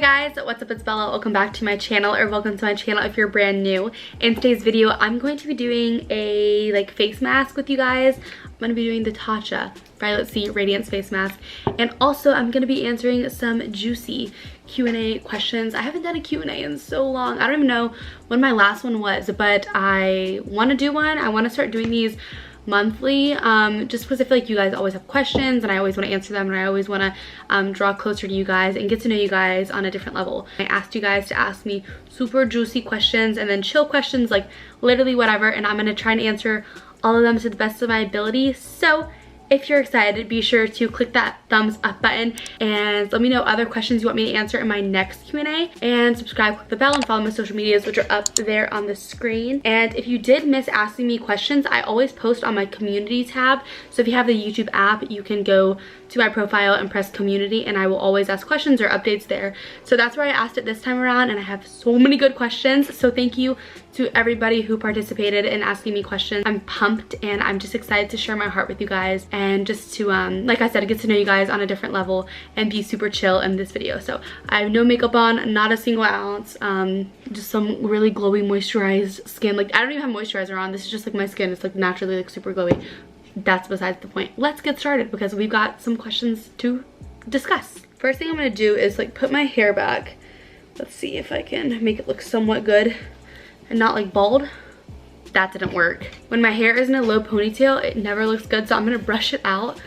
guys, what's up? It's Bella. Welcome back to my channel, or welcome to my channel if you're brand new. In today's video, I'm going to be doing a face mask with you guys. I'm going to be doing the Tatcha Violet C Radiance face mask, and also I'm going to be answering some juicy Q&A questions. I haven't done a Q&A in so long. I don't even know when my last one was, but I want to do one. I want to start doing these monthly, just because I feel like you guys always have questions and I always want to answer them, and I always want to draw closer to you guys and get to know you guys on a different level. I asked you guys to ask me super juicy questions and then chill questions, like literally whatever, and I'm going to try and answer all of them to the best of my ability. So if you're excited, be sure to click that thumbs up button and let me know other questions you want me to answer in my next Q&A, and subscribe, click the bell, and follow my social medias, which are up there on the screen. And if you did miss asking me questions, I always post on my community tab. So if you have the YouTube app, you can go to my profile and press community, and I will always ask questions or updates there. So that's where I asked it this time around, and I have so many good questions. So thank you to everybody who participated in asking me questions. I'm pumped, and I'm just excited to share my heart with you guys, and just to like I said, get to know you guys on a different level and be super chill in this video. So I have no makeup on, not a single ounce, just some really glowy moisturized skin. Like, I don't even have moisturizer on. This is just like my skin. It's like naturally like super glowy. That's besides the point. Let's get started because we've got some questions to discuss. First thing I'm gonna do is like put my hair back. Let's see if I can make it look somewhat good and not like bald. That didn't work. When my hair is in a low ponytail, it never looks good, so I'm gonna brush it out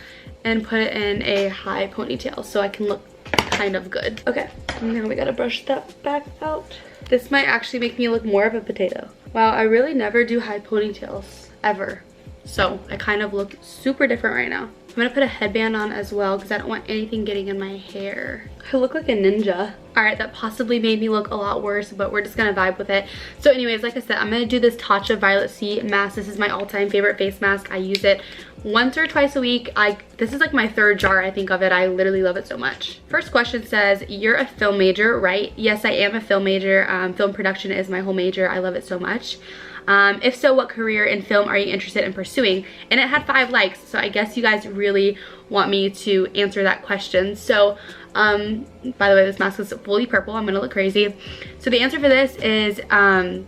and put it in a high ponytail so I can look kind of good. Okay, now we gotta brush that back out. This might actually make me look more of a potato. Wow, I really never do high ponytails, ever. So I kind of look super different right now. I'm gonna put a headband on as well because I don't want anything getting in my hair. I look like a ninja. All right, that possibly made me look a lot worse, but we're just gonna vibe with it. So anyways, like I said, I'm gonna do this Tatcha Violet C mask. This is my all-time favorite face mask. I use it once or twice a week. This is like my third jar, I think, of it. I literally love it so much. First question says, you're a film major, right? Yes, I am a film major. Film production is my whole major. I love it so much. If so, what career in film are you interested in pursuing? And it had 5 likes, so I guess you guys really want me to answer that question. So by the way, this mask is fully purple. I'm gonna look crazy. So the answer for this is the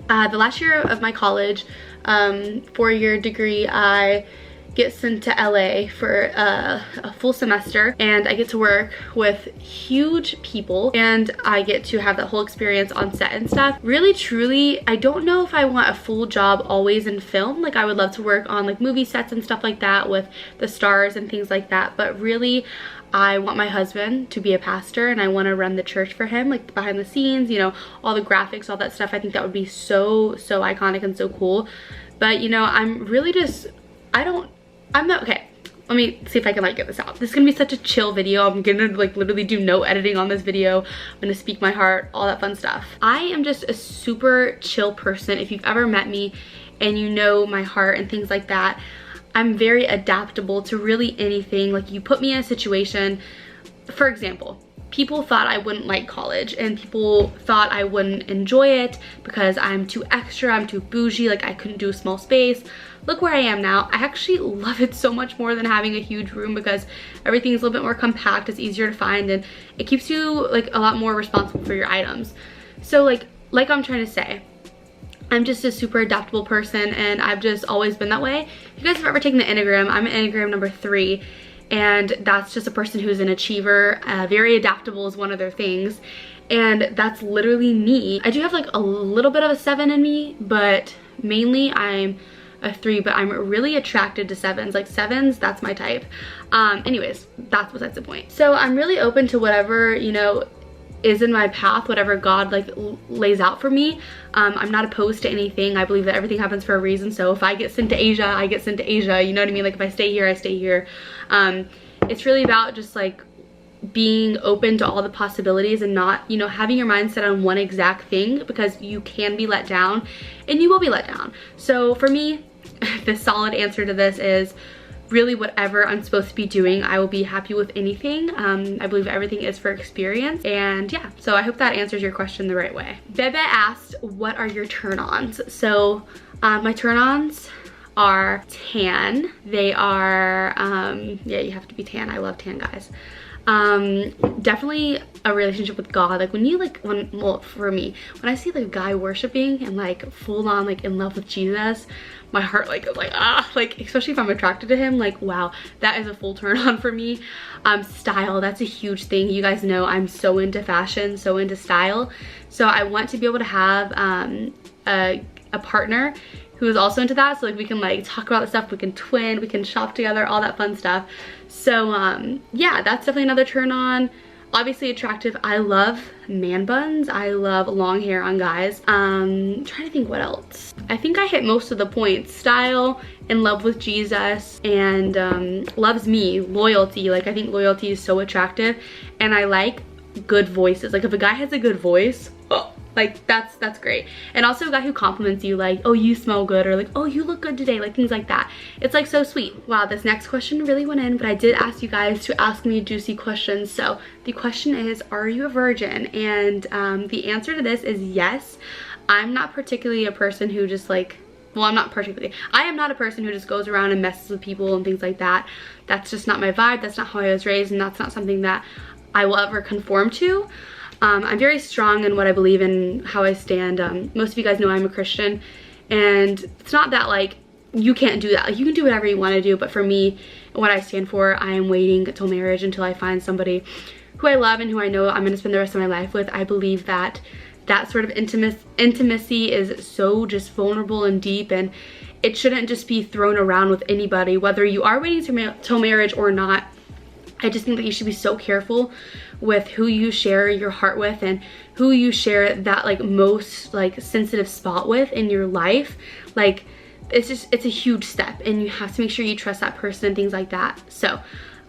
last year of my college 4-year degree, I get sent to LA for a full semester, and I get to work with huge people, and I get to have that whole experience on set and stuff. Really, truly, I don't know if I want a full job always in film. Like, I would love to work on like movie sets and stuff like that with the stars and things like that, but really I want my husband to be a pastor, and I want to run the church for him, like behind the scenes, you know, all the graphics, all that stuff. I think that would be so iconic and so cool. But you know, I'm really just, I'm not, okay, let me see if I can like get this out. This is gonna be such a chill video. I'm gonna like literally do no editing on this video. I'm gonna speak my heart, all that fun stuff. I am just a super chill person. If you've ever met me and you know my heart and things like that, I'm very adaptable to really anything. Like, you put me in a situation, for example, people thought I wouldn't like college, and people thought I wouldn't enjoy it because I'm too extra, I'm too bougie, like I couldn't do a small space. Look where I am now. I actually love it so much more than having a huge room because everything's a little bit more compact, it's easier to find, and it keeps you like a lot more responsible for your items. So like I'm trying to say, I'm just a super adaptable person, and I've just always been that way. If you guys have ever taken the Enneagram, I'm an Enneagram number 3. And that's just a person who's an achiever. Very adaptable is one of their things, and that's literally me. I do have like a little bit of a 7 in me, but mainly I'm a 3, but I'm really attracted to 7s. Like 7s, that's my type. Anyways, that's besides the point. So I'm really open to whatever, you know, is in my path, whatever God like lays out for me. I'm not opposed to anything. I believe that everything happens for a reason. So if I get sent to Asia, I get sent to Asia, you know what I mean? Like, if I stay here, I stay here. It's really about just like being open to all the possibilities, and not, you know, having your mind set on one exact thing, because you can be let down, and you will be let down. So for me, the solid answer to this is really whatever I'm supposed to be doing, I will be happy with anything. I believe everything is for experience, and yeah, so I hope that answers your question the right way. Bebe asked, what are your turn-ons? So my turn-ons are tan. They are, yeah, you have to be tan. I love tan guys. Definitely a relationship with God. Like when you well, for me, when I see like a guy worshiping and like full on like in love with Jesus, my heart like is like like, especially if I'm attracted to him, like wow, that is a full turn on for me. Style, that's a huge thing. You guys know I'm so into fashion, so into style, so I want to be able to have a partner who is also into that, so like we can like talk about the stuff, we can twin, we can shop together, all that fun stuff. So yeah, that's definitely another turn on. Obviously attractive. I love man buns. I love long hair on guys. Trying to think what else. I think I hit most of the points. Style, in love with Jesus, and loves me. Loyalty. Like I think loyalty is so attractive, and I like good voices. Like if a guy has a good voice, oh, like that's great. And also a guy who compliments you, like, oh, you smell good, or like, oh, you look good today, like things like that. It's like so sweet. Wow, this next question really went in, but I did ask you guys to ask me juicy questions. So the question is, are you a virgin? And the answer to this is yes. I'm not particularly a person who just like, well, I am not a person who just goes around and messes with people and things like that. That's just not my vibe. That's not how I was raised, and that's not something that I will ever conform to. I'm very strong in what I believe in, how I stand. Most of you guys know I'm a Christian, and it's not that like you can't do that. Like you can do whatever you want to do, but for me, what I stand for, I am waiting until marriage, until I find somebody who I love and who I know I'm going to spend the rest of my life with. I believe that that sort of intimacy is so just vulnerable and deep, and it shouldn't just be thrown around with anybody, whether you are waiting till marriage or not. I just think that you should be so careful with who you share your heart with and who you share that like most like sensitive spot with in your life. Like it's a huge step, and you have to make sure you trust that person and things like that. So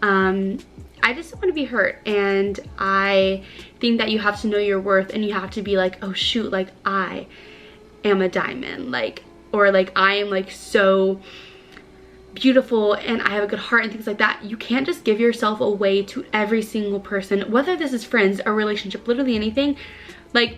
I just don't want to be hurt, and I think that you have to know your worth, and you have to be like, oh shoot, like I am a diamond, like, or like I am like so beautiful and I have a good heart and things like that. You can't just give yourself away to every single person, whether this is friends, a relationship, literally anything. Like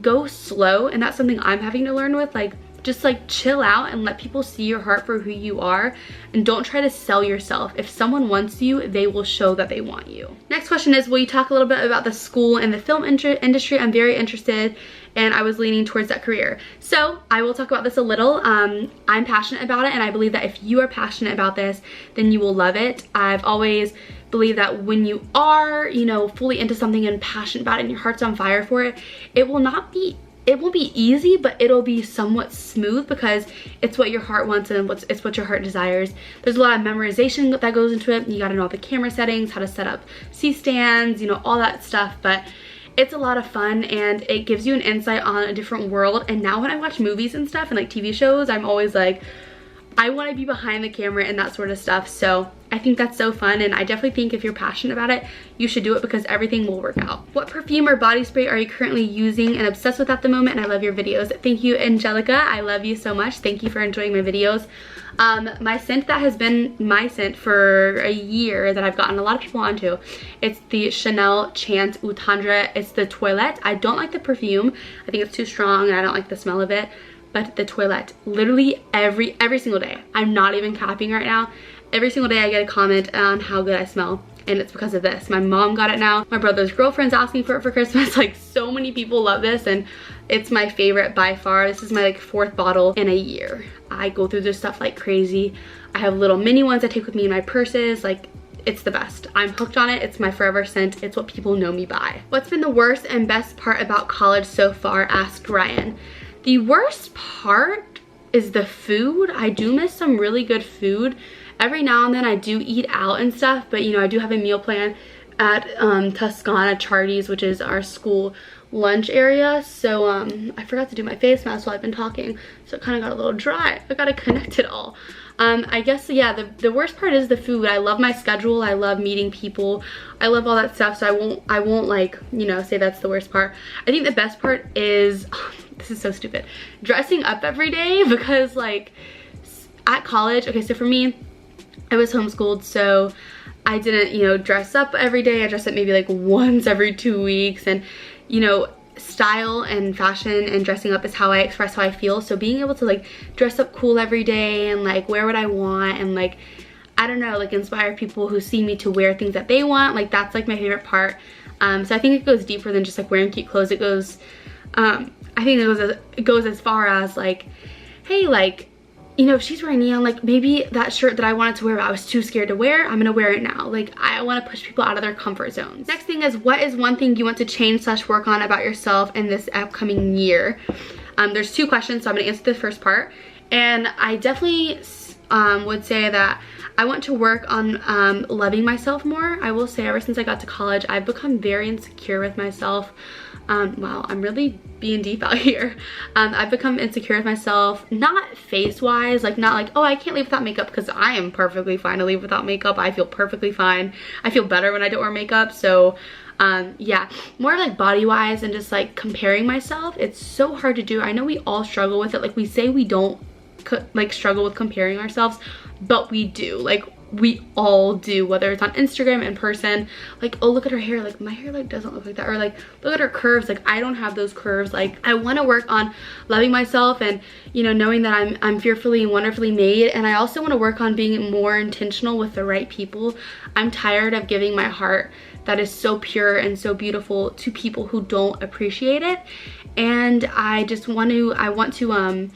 go slow, and that's something I'm having to learn with. Like just like chill out and let people see your heart for who you are, and don't try to sell yourself. If someone wants you, they will show that they want you. Next question is, will you talk a little bit about the school and the film industry? I'm very interested, and I was leaning towards that career. So I will talk about this a little. I'm passionate about it, and I believe that if you are passionate about this, then you will love it. I've always believed that when you are, you know, fully into something and passionate about it and your heart's on fire for it, it won't be easy, but it'll be somewhat smooth because it's what your heart wants and it's what your heart desires. There's a lot of memorization that goes into it. You gotta know all the camera settings, how to set up C-stands, you know, all that stuff, but it's a lot of fun, and it gives you an insight on a different world. And now when I watch movies and stuff and like TV shows, I'm always like, I want to be behind the camera and that sort of stuff. So I think that's so fun, and I definitely think if you're passionate about it, you should do it because everything will work out. What perfume or body spray are you currently using and obsessed with at the moment? And I love your videos. Thank you, Angelica. I love you so much. Thank you for enjoying my videos. My scent that has been my scent for a year that I've gotten a lot of people onto, it's the Chanel Chant Eau Tendre. It's the Toilette. I don't like the perfume. I think it's too strong and I don't like the smell of it. But the Toilette, literally every single day, I'm not even capping right now, every single day I get a comment on how good I smell, and it's because of this. My mom got it now. My brother's girlfriend's asking for it for Christmas. Like so many people love this, and it's my favorite by far. This is my like 4th bottle in a year. I go through this stuff like crazy. I have little mini ones I take with me in my purses. Like it's the best. I'm hooked on it. It's my forever scent. It's what people know me by. What's been the worst and best part about college so far? Asked Ryan. The worst part is the food. I do miss some really good food. Every now and then I do eat out and stuff, but you know, I do have a meal plan at Toscana Charties, which is our school lunch area. So I forgot to do my face mask while I've been talking, so it kind of got a little dry. I gotta connect it all. I guess, yeah, the worst part is the food. I love my schedule. I love meeting people. I love all that stuff, so I won't like, you know, say that's the worst part. I think the best part is, this is so stupid, dressing up every day, because like at college, okay, so for me, I was homeschooled, so I didn't, you know, dress up every day. I dressed up maybe like once every 2 weeks, and you know, style and fashion and dressing up is how I express how I feel. So being able to like dress up cool every day and like wear what I want, and like I don't know, like inspire people who see me to wear things that they want. Like that's like my favorite part. So I think it goes deeper than just like wearing cute clothes. It goes, I think it goes as far as like, hey, like, you know, if she's wearing neon, like maybe that shirt that I wanted to wear but I was too scared to wear, I'm gonna wear it now. Like I want to push people out of their comfort zones. Next thing is, what is one thing you want to change / work on about yourself in this upcoming year? There's 2 questions, so I'm gonna answer the first part. And I definitely would say that I want to work on loving myself more. I will say ever since I got to college, I've become very insecure with myself. Wow, I'm really being deep out here. I've become insecure with myself, not face-wise, like not like, oh, I can't leave without makeup, because I am perfectly fine to leave without makeup. I feel perfectly fine. I feel better when I don't wear makeup. So yeah, more like body-wise and just like comparing myself. It's so hard to do. I know we all struggle with it. Like we say we don't like struggle with comparing ourselves, but we do. Like we all do, whether it's on Instagram, in person. Like, oh, look at her hair, like my hair like doesn't look like that, or like look at her curves, like I don't have those curves. Like I want to work on loving myself and, you know, knowing that I'm fearfully and wonderfully made. And I also want to work on being more intentional with the right people. I'm tired of giving my heart that is so pure and so beautiful to people who don't appreciate it. And I want to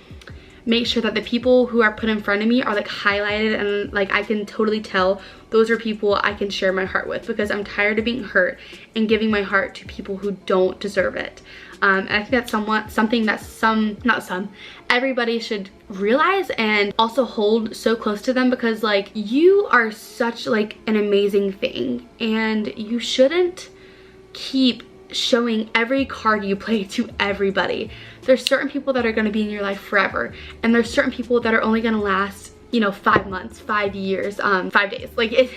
make sure that the people who are put in front of me are like highlighted, and like I can totally tell those are people I can share my heart with, because I'm tired of being hurt and giving my heart to people who don't deserve it. And I think that's something that everybody should realize and also hold so close to them, because like you are such like an amazing thing, and you shouldn't keep showing every card you play to everybody. There's certain people that are going to be in your life forever, and there's certain people that are only going to last, you know, 5 months, 5 years, 5 days. Like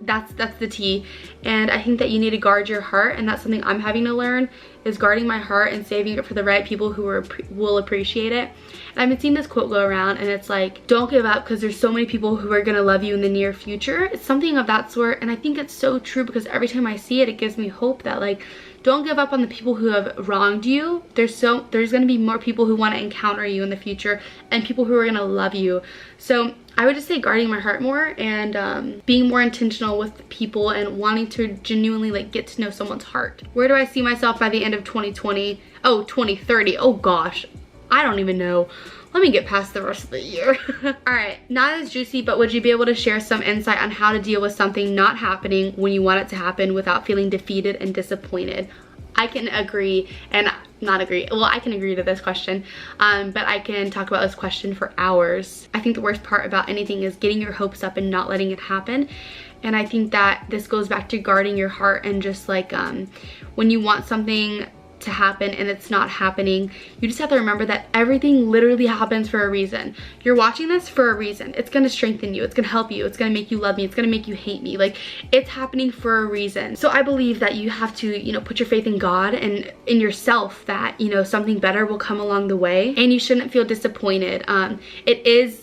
that's the tea. And I think that you need to guard your heart, and that's something I'm having to learn, is guarding my heart and saving it for the right people who will appreciate it. And I've been seeing this quote go around, and it's like, don't give up, because there's so many people who are going to love you in the near future. It's something of that sort, and I think it's so true, because every time I see it, it gives me hope that like, don't give up on the people who have wronged you. There's going to be more people who want to encounter you in the future, and people who are going to love you. So I would just say guarding my heart more, and being more intentional with people, and wanting to genuinely like get to know someone's heart. Where do I see myself by the end of 2020? Oh, 2030. Oh gosh, I don't even know. Let me get past the rest of the year. All right, not as juicy, but would you be able to share some insight on how to deal with something not happening when you want it to happen without feeling defeated and disappointed? I can agree and not agree. Well, I can agree to this question, but I can talk about this question for hours. I think the worst part about anything is getting your hopes up and not letting it happen. And I think that this goes back to guarding your heart, and just like when you want something to happen and it's not happening, you just have to remember that everything literally happens for a reason. You're watching this for a reason. It's gonna strengthen you, it's gonna help you, it's gonna make you love me, it's gonna make you hate me. Like, it's happening for a reason. So I believe that you have to, you know, put your faith in God and in yourself, that, you know, something better will come along the way, and you shouldn't feel disappointed. It is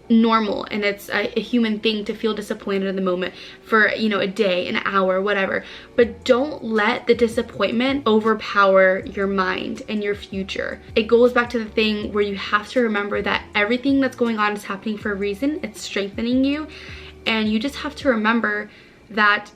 normal, and it's a human thing to feel disappointed in the moment for, you know, a day, an hour, whatever, but don't let the disappointment overpower your mind and your future. It goes back to the thing where you have to remember that everything that's going on is happening for a reason. It's strengthening you, and you just have to remember that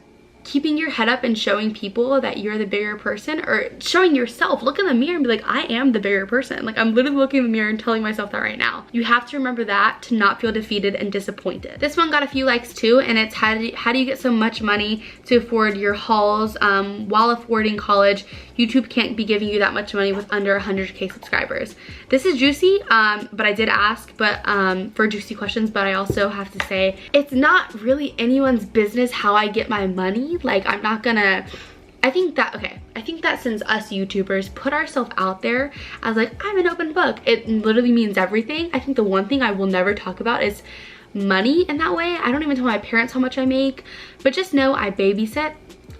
keeping your head up and showing people that you're the bigger person, or showing yourself, look in the mirror and be like, I am the bigger person. Like, I'm literally looking in the mirror and telling myself that right now. You have to remember that to not feel defeated and disappointed. This one got a few likes too, and it's how do you get so much money to afford your hauls while affording college? YouTube can't be giving you that much money with under 100K subscribers. This is juicy, but I did ask for juicy questions, but I also have to say it's not really anyone's business how I get my money. Like, I'm not gonna, I think that since us YouTubers put ourselves out there as like, I'm an open book, it literally means everything. I think the one thing I will never talk about is money in that way. I don't even tell my parents how much I make, but just know I babysit.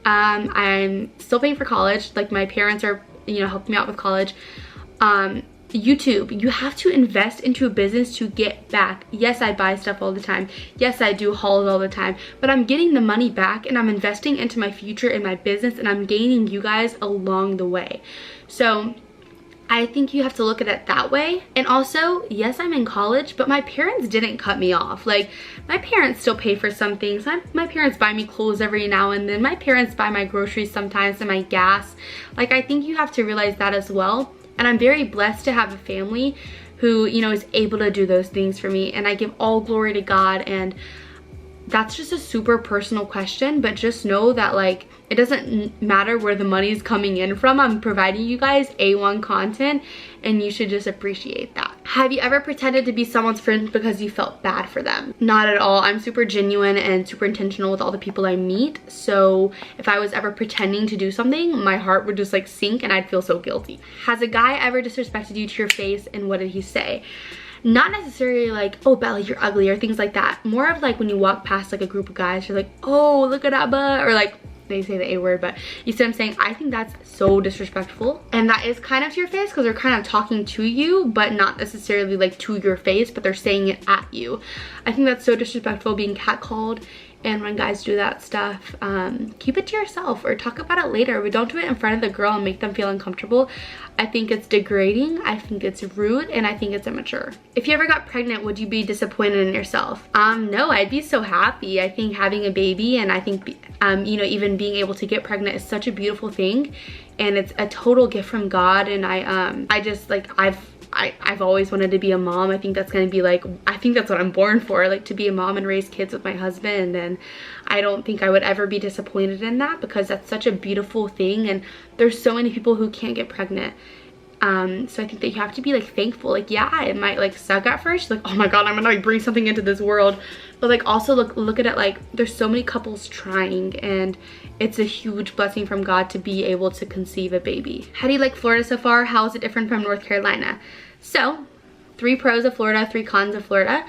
I'm still paying for college. Like, my parents are, you know, helping me out with college. YouTube, you have to invest into a business to get back. Yes, I buy stuff all the time. Yes, I do hauls all the time, but I'm getting the money back, and I'm investing into my future in my business, and I'm gaining you guys along the way. So I think you have to look at it that way. And also, yes, I'm in college, but my parents didn't cut me off. Like, my parents still pay for some things. My parents buy me clothes every now and then. My parents buy my groceries sometimes and my gas. Like, I think you have to realize that as well. And I'm very blessed to have a family who, you know, is able to do those things for me. And I give all glory to God. And that's just a super personal question, but just know that, like, it doesn't matter where the money's coming in from. I'm providing you guys A1 content, and you should just appreciate that. Have you ever pretended to be someone's friend because you felt bad for them? Not at all. I'm super genuine and super intentional with all the people I meet. So if I was ever pretending to do something, my heart would just like sink and I'd feel so guilty. Has a guy ever disrespected you to your face, and what did he say? Not necessarily like, oh Bella, you're ugly, or things like that. More of like when you walk past like a group of guys, you're like, oh, look at that butt, or like they say the A word, but you see what I'm saying? I think that's so disrespectful. And that is kind of to your face, because they're kind of talking to you, but not necessarily like to your face, but they're saying it at you. I think that's so disrespectful, being catcalled. And when guys do that stuff, keep it to yourself or talk about it later, but don't do it in front of the girl and make them feel uncomfortable. I think it's degrading, I think it's rude, and I think it's immature. If you ever got pregnant, would you be disappointed in yourself? No, I'd be so happy. I think having a baby, and I think you know, even being able to get pregnant is such a beautiful thing, and it's a total gift from God. And I just like, I've always wanted to be a mom. I think that's gonna be like, I think that's what I'm born for, like to be a mom and raise kids with my husband. And I don't think I would ever be disappointed in that, because that's such a beautiful thing, and there's so many people who can't get pregnant. So I think that you have to be like thankful. Like, yeah, it might like suck at first, like, oh my god, I'm gonna like bring something into this world, but like also look at it like there's so many couples trying, and it's a huge blessing from God to be able to conceive a baby. How do you like Florida so far? How is it different from North Carolina? So 3 pros of Florida, 3 cons of Florida.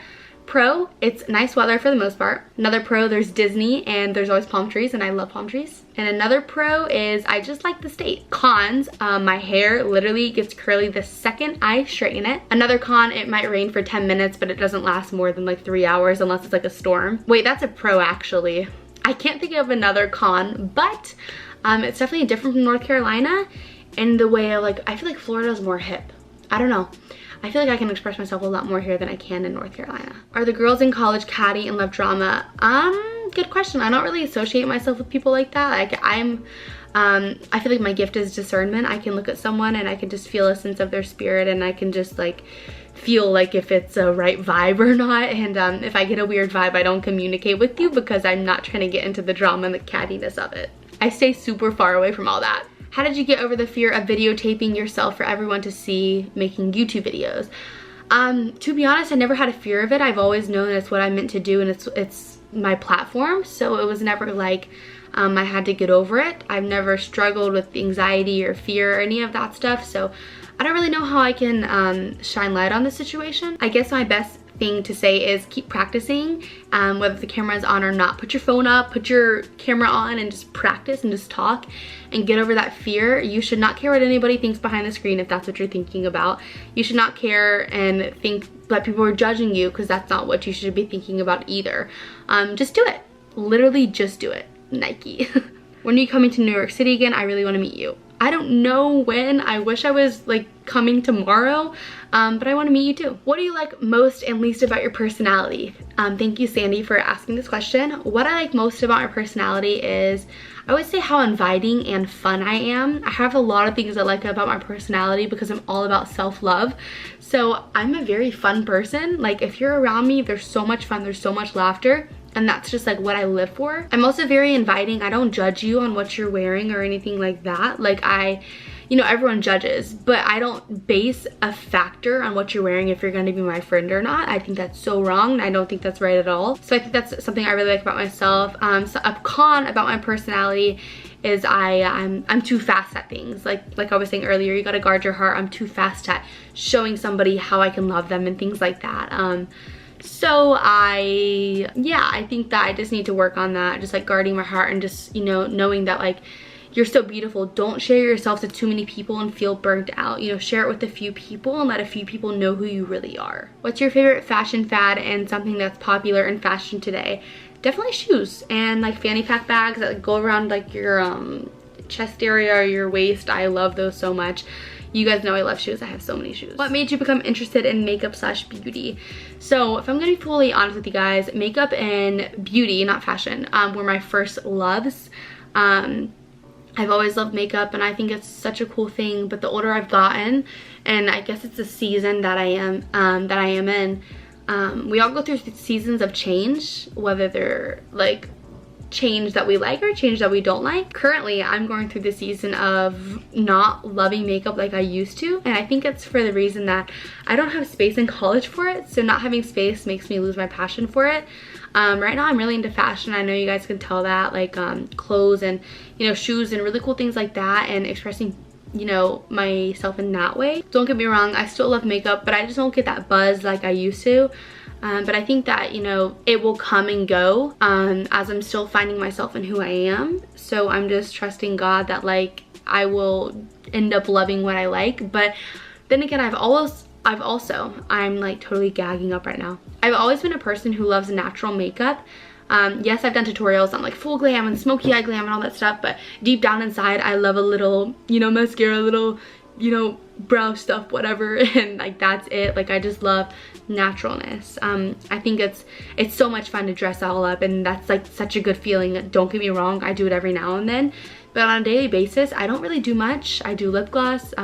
Pro, it's nice weather for the most part. Another pro, there's Disney and there's always palm trees, and I love palm trees. And another pro is I just like the state. Cons, my hair literally gets curly the second I straighten it. Another con, it might rain for 10 minutes, but it doesn't last more than like 3 hours unless it's like a storm. Wait, that's a pro actually. I can't think of another con, but it's definitely different from North Carolina in the way of like, I feel like Florida's more hip. I don't know. I feel like I can express myself a lot more here than I can in North Carolina. Are the girls in college catty and love drama? Good question. I don't really associate myself with people like that. Like I feel like my gift is discernment. I can look at someone and I can just feel a sense of their spirit, and I can just like feel like if it's a right vibe or not. And if I get a weird vibe, I don't communicate with you, because I'm not trying to get into the drama and the cattiness of it. I stay super far away from all that. How did you get over the fear of videotaping yourself for everyone to see making YouTube videos? To be honest, I never had a fear of it. I've always known it's what I meant to do, and it's my platform. So it was never like I had to get over it. I've never struggled with anxiety or fear or any of that stuff. So I don't really know how I can shine light on the situation. I guess my best thing to say is keep practicing, whether the camera is on or not. Put your phone up, put your camera on, and just practice and just talk and get over that fear. You should not care what anybody thinks behind the screen if that's what you're thinking about. You should not care and think that people are judging you, because that's not what you should be thinking about either. Just do it. Literally just do it. Nike. When are you coming to New York City again? I really want to meet you. I don't know when. I wish I was like coming tomorrow, but I want to meet you too. What do you like most and least about your personality? Thank you, Sandy, for asking this question. What I like most about my personality is, I would say, how inviting and fun I am. I have a lot of things I like about my personality because I'm all about self-love. So I'm a very fun person. Like, if you're around me, there's so much fun, there's so much laughter. And that's just like what I live for. I'm also very inviting. I don't judge you on what you're wearing or anything like that. Like, you know, everyone judges, but I don't base a factor on what you're wearing if you're gonna be my friend or not. I think that's so wrong. I don't think that's right at all. So I think that's something I really like about myself. So a con about my personality is I'm too fast at things. Like I was saying earlier, you gotta guard your heart. I'm too fast at showing somebody how I can love them and things like that. So I think that I just need to work on that, just like guarding my heart and just, you know, knowing that like you're so beautiful. Don't share yourself to too many people and feel burnt out. You know, share it with a few people and let a few people know who you really are. What's your favorite fashion fad and something that's popular in fashion today? Definitely shoes and like fanny pack bags that go around like your chest area or your waist. I love those so much. You guys know I love shoes. I have so many shoes. What made you become interested in makeup slash beauty? So if I'm gonna be fully honest with you guys, makeup and beauty, not fashion, were my first loves. I've always loved makeup and I think it's such a cool thing, but the older I've gotten, and I guess it's the season that I am in, we all go through seasons of change, whether they're like change that we like or change that we don't like. Currently, I'm going through the season of not loving makeup like I used to, and I think it's for the reason that I don't have space in college for it, so not having space makes me lose my passion for it. Right now I'm really into fashion. I know you guys can tell that, like clothes and, you know, shoes and really cool things like that, and expressing, you know, myself in that way. Don't get me wrong, I still love makeup, but I just don't get that buzz like I used to. But I think that, you know, it will come and go as I'm still finding myself in who I am. So I'm just trusting God that like I will end up loving what I like. But then again, I'm like totally gagging up right now. I've always been a person who loves natural makeup. Yes, I've done tutorials on like full glam and smoky eye glam and all that stuff, but deep down inside, I love a little, you know, mascara, a little, you know, brow stuff, whatever, and like that's it. Like I just love naturalness. I think it's so much fun to dress all up, and that's like such a good feeling. Don't get me wrong, I do it every now and then, but on a daily basis I don't really do much. I do lip gloss,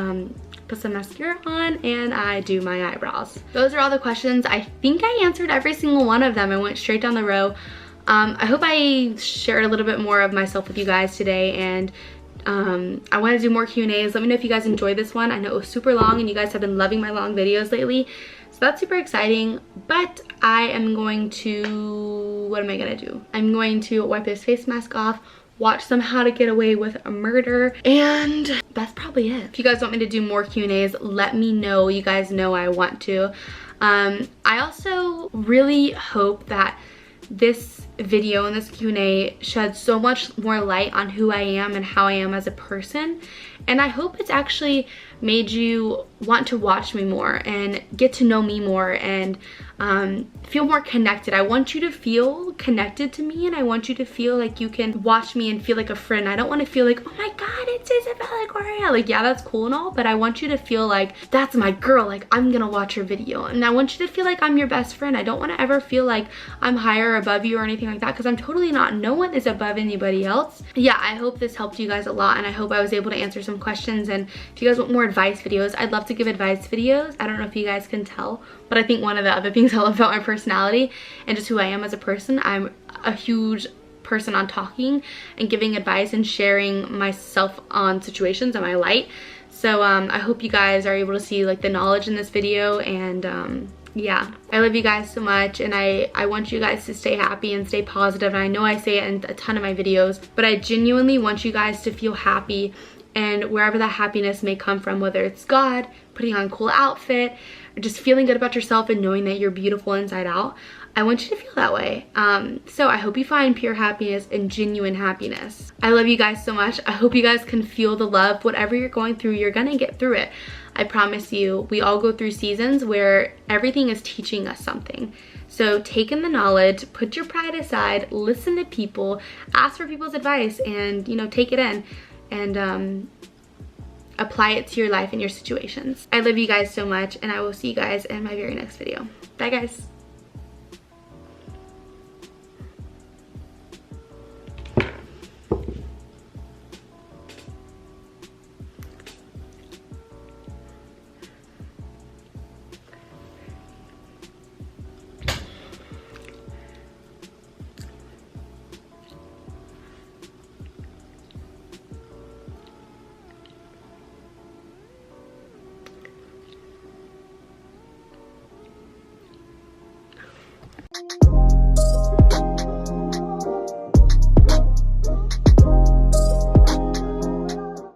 put some mascara on, and I do my eyebrows. Those are all the questions. I think I answered every single one of them. I went straight down the row. I hope I shared a little bit more of myself with you guys today, and I want to do more Q&As. Let me know if you guys enjoyed this one. I know it was super long and you guys have been loving my long videos lately, so that's super exciting. But I am going to, what am I gonna do? I'm going to wipe this face mask off, watch some How to Get Away with a Murder, and that's probably it. If you guys want me to do more Q&As, let me know. You guys know I want to. I also really hope that this video and this Q&A sheds so much more light on who I am and how I am as a person, and I hope it's actually made you want to watch me more and get to know me more and feel more connected. I want you to feel connected to me, and I want you to feel like you can watch me and feel like a friend. I don't want to feel like, oh my god, it's isabellagoria. Like, yeah, that's cool and all, but I want you to feel like that's my girl, like I'm gonna watch your video, and I want you to feel like I'm your best friend. I don't want to ever feel like I'm higher or above you or anything like that, because I'm totally not. No one is above anybody else. Yeah, I hope this helped you guys a lot, and I hope I was able to answer some questions. And if you guys want more advice videos, I'd love to give advice videos. I don't know if you guys can tell, but I think one of the other things I love about my personality and just who I am as a person, I'm a huge person on talking and giving advice and sharing myself on situations and my light. So I hope you guys are able to see like the knowledge in this video, and yeah, I love you guys so much, and I want you guys to stay happy and stay positive. And I know I say it in a ton of my videos, but I genuinely want you guys to feel happy, and wherever that happiness may come from, whether it's God, putting on a cool outfit, or just feeling good about yourself and knowing that you're beautiful inside out, I want you to feel that way. So I hope you find pure happiness and genuine happiness. I love you guys so much. I hope you guys can feel the love. Whatever you're going through, you're gonna get through it. I promise you. We all go through seasons where everything is teaching us something. So take in the knowledge, put your pride aside, listen to people, ask for people's advice, and, you know, take it in and apply it to your life and your situations. I love you guys so much, and I will see you guys in my very next video. Bye guys.